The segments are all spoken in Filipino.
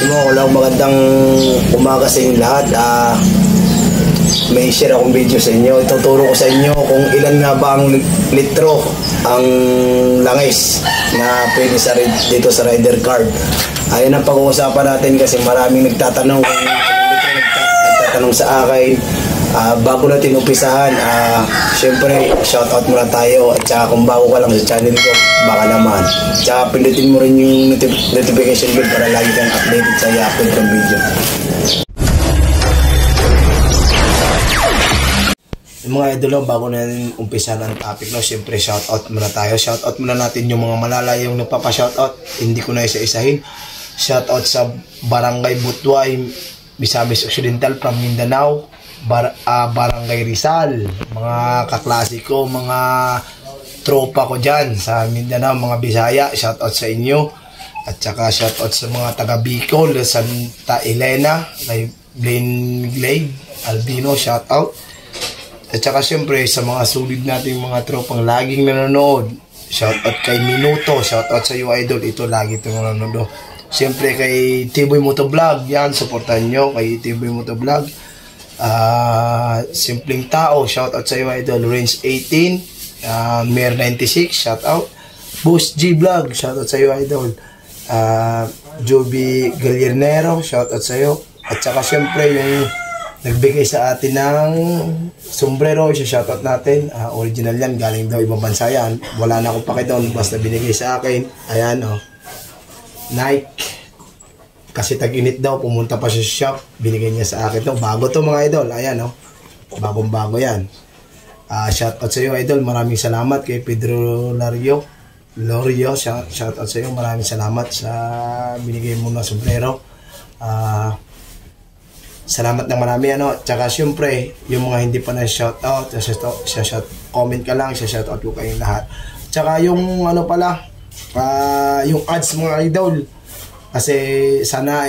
Walang magandang umaga sa inyo lahat. May share akong video sa inyo. Ituturo ko sa inyo kung ilan nga ba ang litro ang langis na pwede dito sa rider card. Ayun ang pag-uusapan natin kasi maraming nagtatanong kung nagtatanong sa akin. Bago natin umpisahan, syempre shoutout muna tayo, at saka kung bago ka lang sa channel ko, baka naman tsaka pindutin mo rin yung notification bell para lagi kang updated sa i-upload ng video. Yung mga idolo, bago natin umpisahan ang topic, no, syempre shoutout muna tayo. Shoutout muna natin yung mga malalayong nagpapa-shoutout, hindi ko na isa-isahin. Shoutout sa Barangay Butway, Misamis Occidental from Mindanao, Barangay Rizal, mga kaklasiko, mga tropa ko dyan sa Mindanao, mga Bisaya, shoutout sa inyo. At saka shoutout sa mga taga Bicol, Santa Elena, kay Blaine Glade, Albino, shoutout. At saka syempre sa mga sulit nating mga tropang laging nanonood, shoutout kay Minuto, shoutout sa iyo idol, ito lagi itong nanonood. Syempre kay Tiboy Motovlog, yan, supportan nyo kay Tiboy Motovlog. Simpleng Tao, shoutout sa iyo idol. Range 18, Mer 96, shoutout. Boost G Vlog, shoutout sa iyo idol. Joby Galliernero, shoutout sa iyo. At saka syempre yung nagbigay sa atin ng sombrero, shoutout natin. Original yan, galing daw ibang bansa yan. Wala na akong pake doon, basta binigay sa akin. Ayan Nike. Kasi tag-init daw, pumunta pa siya sa shop, binigay niya sa akin to. Bago to mga idol, ayan bagong bago yan. Shoutout sa iyo idol, maraming salamat kay Pedro Lorio, shoutout sa iyo, maraming salamat sa binigay mo na sombrero. Salamat ng marami tsaka syempre yung mga hindi pa na shoutout, comment ka lang, shoutout ko kayong lahat. Tsaka yung yung ads mga idol, kasi sana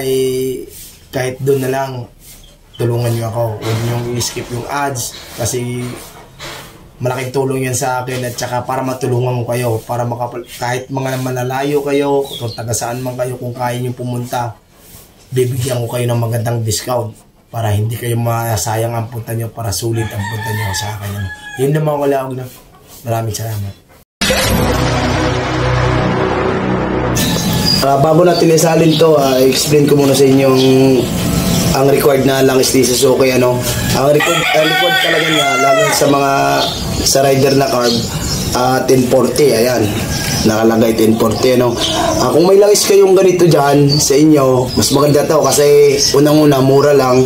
kahit doon na lang tulungan nyo ako, huwag nyo i-skip yung ads kasi malaking tulong yan sa akin, at saka para matulungan ko kayo, para kahit mga malalayo kayo kung taga saan man kayo, kung kaya nyo pumunta, bibigyan ko kayo ng magandang discount para hindi kayo masayang ang punta nyo, para sulit ang punta nyo sa akin. Yun naman ko lang. Maraming salamat. Bago natin isalin to, explain ko muna sa inyo ang required na langis ni Suzuki. Ang required talaga niya, lalo sa rider na card, 1040, ayan, nakalagay 1040. Kung may langis kayong ganito dyan sa inyo, mas maganda to kasi unang-una, mura lang.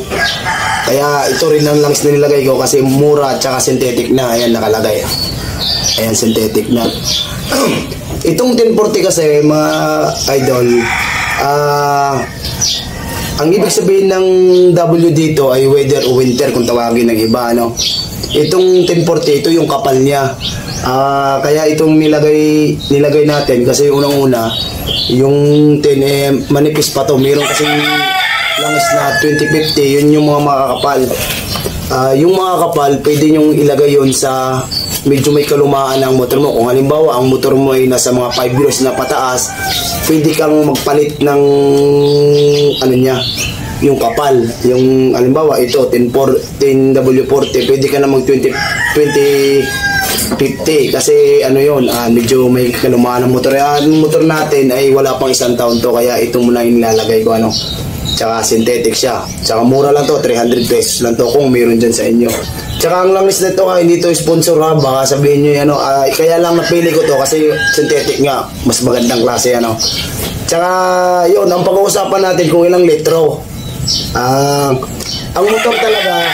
Kaya ito rin ang langis na nilagay ko kasi mura at saka synthetic na, ayan nakalagay. Ayan, synthetic na. Itong 1040 kasi mga idol, ang ibig sabihin ng W dito ay weather o winter kung tawagin ng iba. Itong 1040, ito yung kapal niya. Kaya itong nilagay natin kasi unang-una, yung 10 manipis pa to. Meron kasing langis na 2050, yun yung mga makakapal. Yung mga kapal, pwede nyong ilagay yun sa medyo may kalumaan ng motor mo. Kung halimbawa, ang motor mo ay nasa mga 5 years na pataas, pwede kang magpalit ng yung kapal. Yung halimbawa, ito, 10W40, pwede ka na mag 2050 kasi medyo may kalumaan ng motor. Ang motor natin ay wala pang 1 taon to, kaya ito muna yung nilalagay ko. Tsaka synthetic siya. Tsaka mura lang to, 300 pesos lang to kung meron dyan sa inyo. Tsaka ang langis na to, hindi to sponsor ha, baka sabihin nyo kaya lang napili ko to kasi synthetic nga, mas magandang klase. Tsaka yun, ang pag-uusapan natin kung ilang litro. Ang motor talaga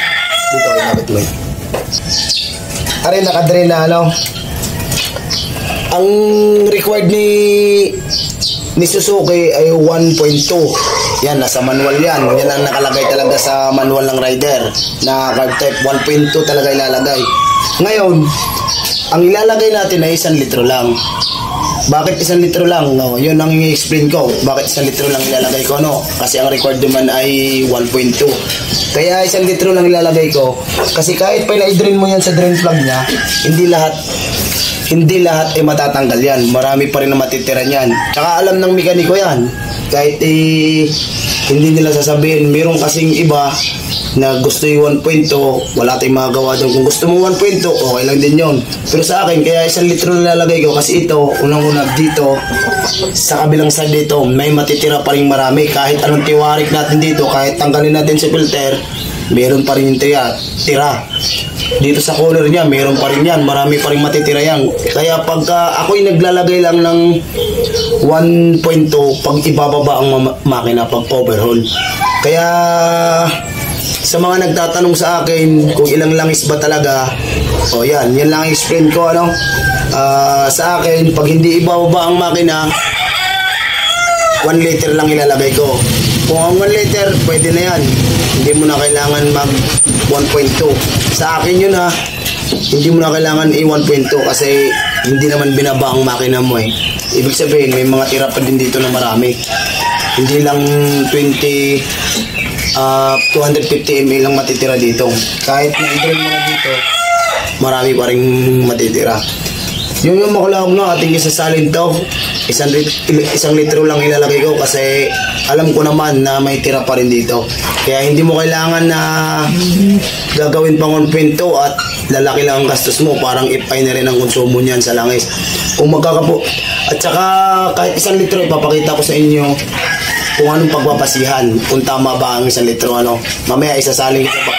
dito, inabit mo yun. Aray, nakadre na ang required ni Suzuki ay 1.2. Yan, nasa manual yan. Yan ang nakalagay talaga sa manual ng rider na card type. 1.2 talaga ilalagay. Ngayon, ang ilalagay natin ay 1 litro lang. Bakit 1 litro lang? Yun ang i-explain ko. Bakit 1 litro lang ilalagay ko? Kasi ang required naman ay 1.2. Kaya 1 litro lang ilalagay ko. Kasi kahit pa na-drain mo yan sa drain plug niya, hindi lahat ay matatanggal yan. Marami pa rin na matitira yan. Tsaka alam ng mekaniko yan. Kahit hindi nila sasabihin. Meron kasing iba na gusto yung 1.2, wala tayong magagawa doon. Kung gusto mo 1.2, okay lang din yun. Pero sa akin, kaya 1 litro nilalagay ko kasi ito, unang-una dito, sa kabilang side dito, may matitira pa rin marami. Kahit anong tiwarik natin dito, kahit tanggalin natin si filter, meron pa rin yung tira. Dito sa corner niya, meron pa rin yan. Marami pa rin matitira yan. Kaya pagka ako'y naglalagay lang ng 1.2, pag ibababa ang makina, pag overhaul. Kaya sa mga nagtatanong sa akin kung ilang langis ba talaga, o yan lang explain ko ano. Sa akin, pag hindi ibababa ang makina, 1 liter lang ilalagay ko. Kung ang 1 liter, pwede na yan. Hindi mo na kailangan mag 1.2. Sa akin yun ha, hindi mo na kailangan i-1.2 kasi hindi naman binaba ang makina mo eh. Ibig sabihin, may mga tira pa din dito na marami. Hindi lang 250 ml lang matitira dito. Kahit na-drain mo na dito, marami pa rin matitira. Yung makulahog na ating isasalin to, 1 litro lang ilalagay ko kasi alam ko naman na may tira pa rin dito. Kaya hindi mo kailangan na gagawin pang 1.2 at lalaki lang ang gastos mo. Parang ipay na rin ang konsumo niyan sa langis. Kung magkakapo. At saka kahit 1 litro, ipapakita ko sa inyo kung anong pagpapasihan. Kung tama ba ang 1 litro. Ano. Mamaya isasalin ko pa.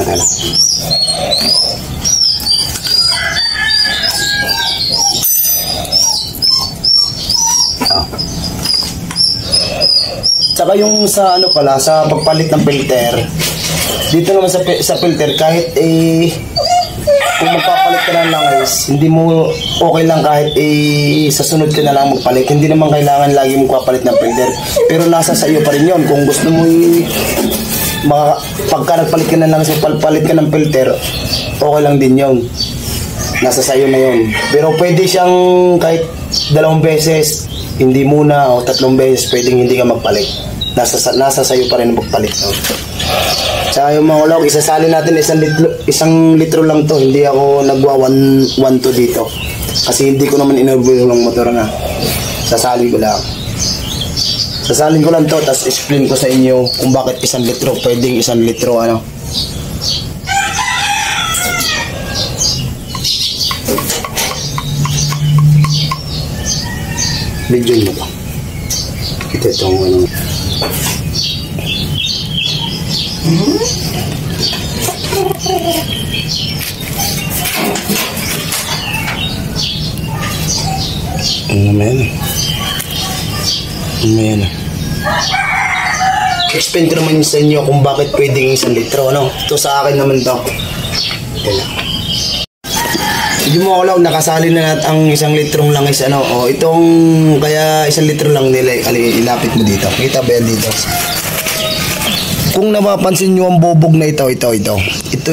Tala. Tsaka yung sa ano pala, sa pagpalit ng filter, dito naman sa filter, kahit kung magpapalit ka ng langis, hindi mo okay lang kahit sa sunod ka na lang magpalit. Hindi naman kailangan lagi magpapalit ng filter. Pero nasa sa iyo pa rin yun. Kung gusto mo pagka nagpalit ka na langis, palit ka ng filter, okay lang din yun. Nasa sa iyo na yun. Pero pwede siyang kahit 2 beses, hindi muna, o 3 beses, pwedeng hindi ka magpalit. Nasa sa iyo pa rin magpalit. No? Tsaka yung mga ulog, isasalin natin 1 litro lang to. Hindi ako nagwa 1.2 dito. Kasi hindi ko naman in-overhaul ng motor na. Sasalin ko lang. Sasalin ko lang to, tapos explain ko sa inyo kung bakit 1 litro, pwedeng 1 litro ano. Video mo ba? Kita itong ano. Ayan. Explain ko naman sa inyo kung bakit pwedeng 1 litro, no? Ito sa akin naman to. Hindi mo ako nakasali na natin ang 1 litrong langis, ano? O, itong, kaya 1 litro lang nila, ilapit mo dito. Kita ba yan dito? Kung napapansin nyo ang bubog na ito. Ito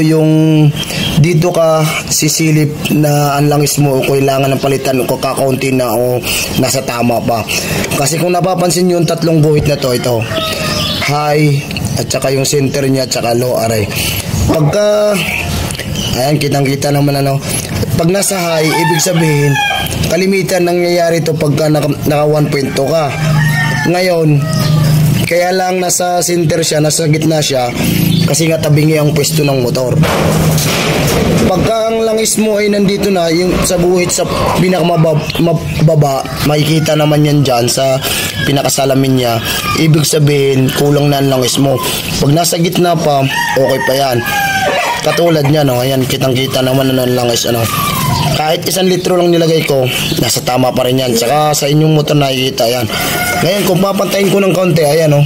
yung dito ka sisilip na ang langis mo kailangan ng palitan o kakaunti na o nasa tama pa. Kasi kung napapansin nyo yung 3 guhit na to, ito high at saka yung center niya at saka low array. Pagka ayan, kitang-kita naman ano. Pag nasa high, ibig sabihin kalimitan nangyayari ito pagka naka 1.2 ka. Ngayon, kaya lang nasa center siya, nasa gitna siya kasi nga tabingi ang pwesto ng motor. Pagka ang langis mo ay nandito na, yung sa buhit sa pinakamababa, makikita naman yan dyan sa pinakasalamin niya. Ibig sabihin, kulang na ang langis mo. Pag nasa gitna pa, okay pa yan. Katulad niya, no, ayan, kitang-kita naman ano lang is ano. Kahit 1 litro lang nilagay ko, nasa tama pa rin yan. Saka sa inyong motor nakikita, ayan. Ngayon, kung papantayin ko ng kaunti, ayan, no.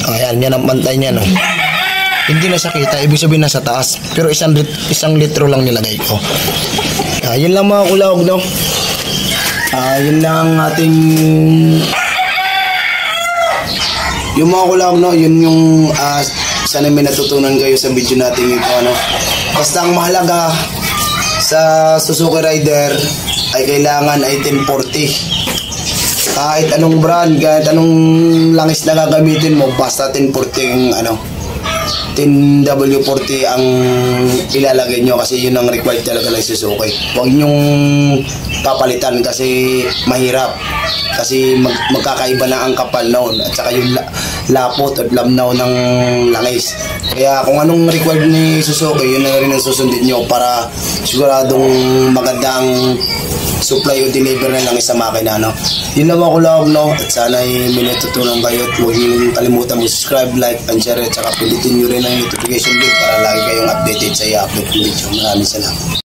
Ayan, yan ang pantay niya, no. Hindi na siya kita, ibig sabihin nasa taas. Pero 1 litro lang nilagay ko. Yun lang mga kulawag, no. Yun lang ating... Yung mga kulawag, no, yun yung... sana may natutunan kayo sa video natin ito, ano. Basta ang mahalaga sa Suzuki Rider ay kailangan ay 1040. Kahit anong brand, kahit anong langis na gagamitin mo, basta 1040 yung ano, 10W40 ang ilalagay nyo kasi yun ang required talaga ng Suzuki. Huwag nyong papalitan kasi mahirap. Kasi magkakaiba na ang kapal noon at saka yung lapot at lamnaw ng langis. Kaya kung anong required ni Suzuki, yun na rin ang susundin nyo para siguradong magandang supply o deliver na langis sa makina, no? Yun lang ako lang, no? At sana ay may natutunan kayo at huwag nyo kalimutan mag-subscribe, like, and share at saka pindutin nyo rin ang notification bell para lagi kayong updated sa i-upload ng video. Maraming salamat.